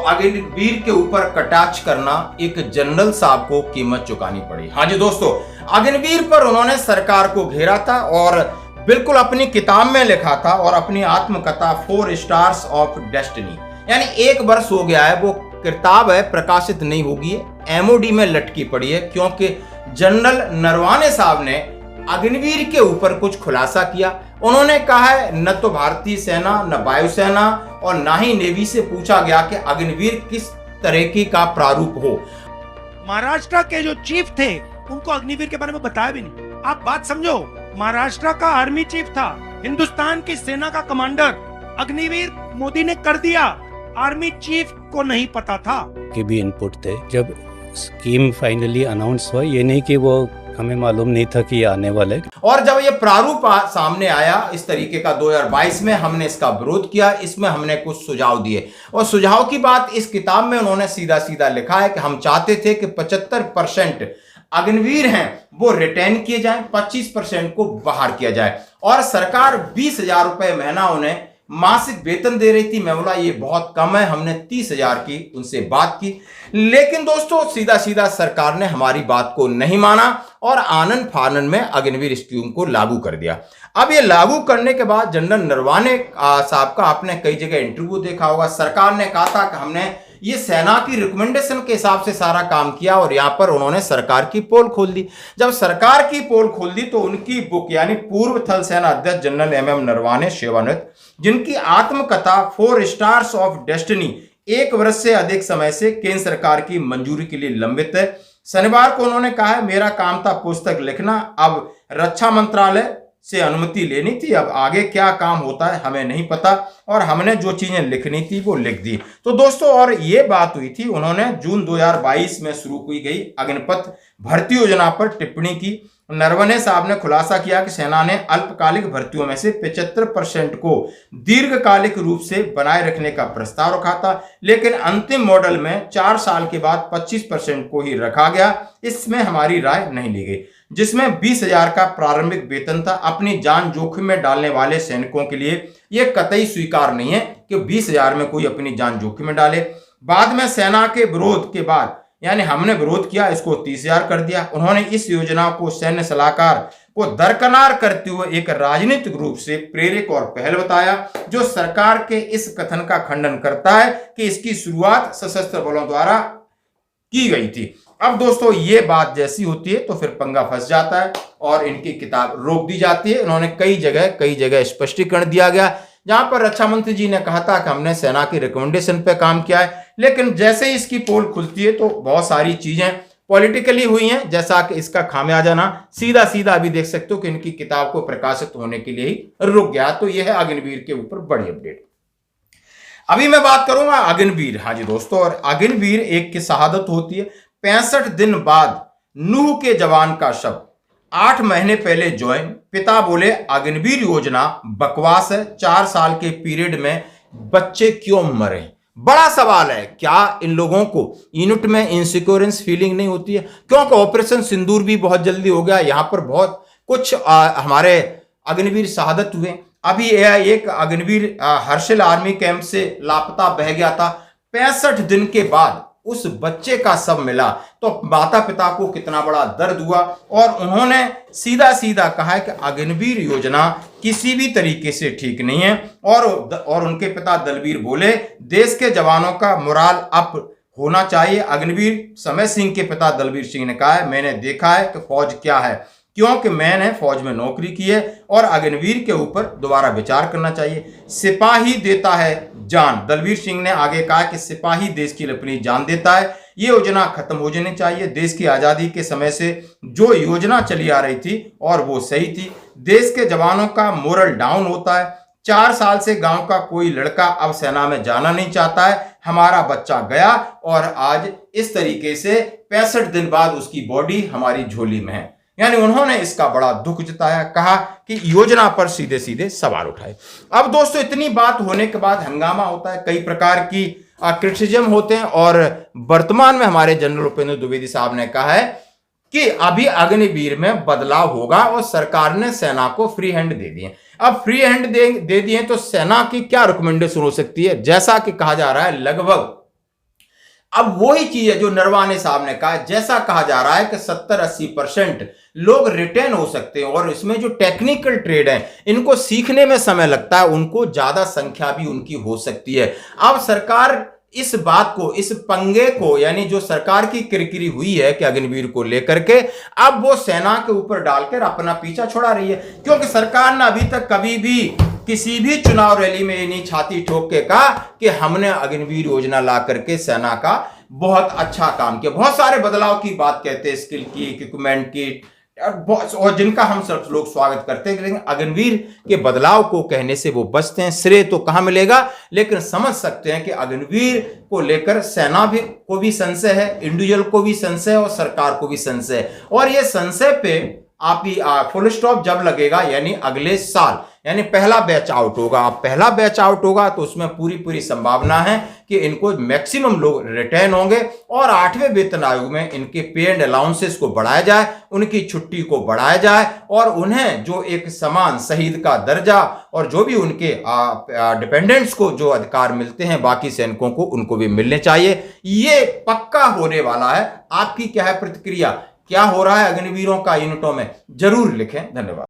अग्निवीर के ऊपर कटाक्ष करना एक जनरल साहब को कीमत चुकानी पड़ी। हाँ जी दोस्तों, अग्निवीर पर उन्होंने सरकार को घेरा था और बिल्कुल अपनी किताब में लिखा था और अपनी आत्मकथा 4 स्टार्स ऑफ डेस्टिनी, यानी 1 वर्ष हो गया है वो किताब है प्रकाशित नहीं होगी, MOD में लटकी पड़ी है, क्योंकि जनरल नरवाने साहब ने अग्निवीर के ऊपर कुछ खुलासा किया। उन्होंने कहा है न तो भारतीय सेना, न वायुसेना और ना ही नेवी से पूछा गया कि अग्निवीर किस तरीके का प्रारूप हो। महाराष्ट्र के जो चीफ थे उनको अग्निवीर के बारे में बताया भी नहीं। आप बात समझो, महाराष्ट्र का आर्मी चीफ था, हिंदुस्तान की सेना का कमांडर, अग्निवीर मोदी ने कर दिया, आर्मी चीफ को नहीं पता था। के भी इनपुट थे जब स्कीम फाइनली अनाउंस हुआ, ये नहीं कि वो हमें मालूम नहीं था कि ये आने वाला है। और जब ये प्रारूप सामने आया इस तरीके का 2022 में, हमने इसका विरोध किया, इसमें हमने कुछ सुझाव दिए और सुझाव की बात इस किताब में उन्होंने सीधा सीधा लिखा है कि हम चाहते थे कि 75% अग्निवीर हैं वो रिटेन किए जाएं, 25% को बाहर किया जाए और सरकार 20,000 रुपए महीना उन्हें मासिक वेतन दे रही थी। मैं बोला ये बहुत कम है, हमने 30,000 की उनसे बात की, लेकिन दोस्तों सीधा सीधा सरकार ने हमारी बात को नहीं माना और आनन फानन में अग्निवीर स्कीम को लागू कर दिया। अब ये लागू करने के बाद जनरल नरवाने साहब का आपने कई जगह इंटरव्यू देखा होगा, सरकार ने कहा था कि हमने ये सेना की रिकमेंडेशन के हिसाब से सारा काम किया और यहां पर उन्होंने सरकार की पोल खोल दी। जब सरकार की पोल खोल दी तो उनकी बुक यानी पूर्व थल सेना अध्यक्ष जनरल MM नरवाने सेवानिवृत्त, जिनकी आत्मकथा 4 स्टार्स ऑफ डेस्टिनी 1 वर्ष से अधिक समय से केंद्र सरकार की मंजूरी के लिए लंबित है। शनिवार को उन्होंने कहा है मेरा काम था पुस्तक लिखना, अब रक्षा मंत्रालय से अनुमति लेनी थी, अब आगे क्या काम होता है हमें नहीं पता और हमने जो चीजें लिखनी थी वो लिख दी। तो दोस्तों और ये बात हुई थी, उन्होंने जून 2022 में शुरू की गई अग्निपथ भर्ती योजना पर टिप्पणी की। नरवणे साहब ने खुलासा किया कि सेना ने अल्पकालिक भर्तियों में से 75% को दीर्घकालिक रूप से बनाए रखने का प्रस्ताव रखा था, लेकिन अंतिम मॉडल में 4 साल के बाद 25% को ही रखा गया। इसमें हमारी राय नहीं ली गई, जिसमें 20,000 का प्रारंभिक वेतन था। अपनी जान जोखिम में डालने वाले सैनिकों के लिए यह कतई स्वीकार नहीं है कि 20,000 में कोई अपनी जान जोखिम में डाले। बाद में सेना के विरोध के बाद यानी हमने विरोध किया, इसको 30,000 कर दिया। उन्होंने इस योजना को सैन्य सलाहकार को दरकिनार करते हुए एक राजनीतिक रूप से प्रेरक और पहल बताया, जो सरकार के इस कथन का खंडन करता है कि इसकी शुरुआत सशस्त्र बलों द्वारा की गई थी। अब दोस्तों ये बात जैसी होती है तो फिर पंगा फंस जाता है और इनकी किताब रोक दी जाती है। उन्होंने कई जगह स्पष्टीकरण दिया गया, जहां पर रक्षा मंत्री जी ने कहा था कि हमने सेना की रिकमेंडेशन पे काम किया है, लेकिन जैसे ही इसकी पोल खुलती है तो बहुत सारी चीजें पॉलिटिकली हुई हैं, जैसा कि इसका खामियाजा ना सीधा सीधा अभी देख सकते हो कि इनकी किताब को प्रकाशित होने के लिए ही रुक गया। तो यह है अग्निवीर के ऊपर बड़ी अपडेट। अभी मैं बात करूंगा अग्निवीर। हाँ जी दोस्तों, और अग्निवीर एक की शहादत होती है 65 दिन बाद। नूह के जवान का शव 8 महीने पहले ज्वाइन। पिता बोले अग्निवीर योजना बकवास है, 4 साल के पीरियड में बच्चे क्यों मरे। बड़ा सवाल है, क्या इन लोगों को यूनिट में इनसिक्योरेंस फीलिंग नहीं होती है? क्योंकि ऑपरेशन सिंदूर भी बहुत जल्दी हो गया, यहां पर बहुत कुछ हमारे अग्निवीर शहादत हुए। अभी एक अग्निवीर हर्षिल आर्मी कैंप से लापता बह गया था, 65 दिन के बाद उस बच्चे का शव मिला तो माता पिता को कितना बड़ा दर्द हुआ और उन्होंने सीधा सीधा कहा है कि अग्निवीर योजना किसी भी तरीके से ठीक नहीं है। और उनके पिता दलवीर बोले देश के जवानों का मोराल अप होना चाहिए। अग्निवीर समय सिंह के पिता दलवीर सिंह ने कहा है मैंने देखा है कि फौज क्या है, क्योंकि मैंने फौज में नौकरी की है और अग्निवीर के ऊपर दोबारा विचार करना चाहिए। सिपाही देता है जान। दलवीर सिंह ने आगे कहा कि सिपाही देश के लिए अपनी जान देता है, ये योजना खत्म हो जानी चाहिए। देश की आजादी के समय से जो योजना चली आ रही थी और वो सही थी। देश के जवानों का मोरल डाउन होता है। 4 साल से गांव का कोई लड़का अब सेना में जाना नहीं चाहता है। हमारा बच्चा गया और आज इस तरीके से 65 दिन बाद उसकी बॉडी हमारी झोली में है। यानी उन्होंने इसका बड़ा दुख जताया, कहा कि योजना पर सीधे सीधे सवाल उठाए। अब दोस्तों इतनी बात होने के बाद हंगामा होता है, कई प्रकार की क्रिटिसिज्म होते हैं और वर्तमान में हमारे जनरल उपेंद्र द्विवेदी साहब ने कहा है कि अभी अग्निवीर में बदलाव होगा और सरकार ने सेना को फ्री हैंड दे दिए। अब फ्री हैंड दे दिए तो सेना की क्या रिकमेंडेशन हो सकती है? जैसा कि कहा जा रहा है लगभग अब वही चीज है जो नरवाने साहब ने कहा, जैसा कहा जा रहा है कि 70-80% लोग रिटेन हो सकते हैं, और इसमें जो टेक्निकल ट्रेड है इनको सीखने में समय लगता है, उनको ज्यादा संख्या भी उनकी हो सकती है। अब सरकार इस बात को, इस पंगे को, यानी जो सरकार की किरकिरी हुई है कि अग्निवीर को लेकर के, अब वो सेना के ऊपर डालकर अपना पीछा छुड़ा रही है, क्योंकि सरकार ने अभी तक कभी भी किसी भी चुनाव रैली में ये नहीं छाती ठोक के कहा कि हमने अग्निवीर योजना ला करके सेना का बहुत अच्छा काम किया। बहुत सारे बदलाव की बात कहते हैं, स्किल की, इक्विपमेंट की, और जिनका हम सब लोग स्वागत करते हैं, लेकिन अग्निवीर के बदलाव को कहने से वो बचते हैं। श्रेय तो कहां मिलेगा, लेकिन समझ सकते हैं कि अग्निवीर को लेकर सेना भी को भी संशय है, इंडिविजुअल को भी संशय है, और सरकार को भी संशय है। और ये संशय पे आप ही फुल स्टॉप जब लगेगा, यानी अगले साल, यानी पहला बैच आउट होगा। अब पहला बैच आउट होगा तो उसमें पूरी संभावना है कि इनको मैक्सिमम लोग रिटेन होंगे, और 8वें वेतन आयोग में इनके पे एंड अलाउंसेस को बढ़ाया जाए, उनकी छुट्टी को बढ़ाया जाए, और उन्हें जो एक समान शहीद का दर्जा और जो भी उनके डिपेंडेंट्स को जो अधिकार मिलते हैं बाकी सैनिकों को, उनको भी मिलने चाहिए। ये पक्का होने वाला है। आपकी क्या है प्रतिक्रिया, क्या हो रहा है अग्निवीरों का यूनिटों में, जरूर लिखें। धन्यवाद।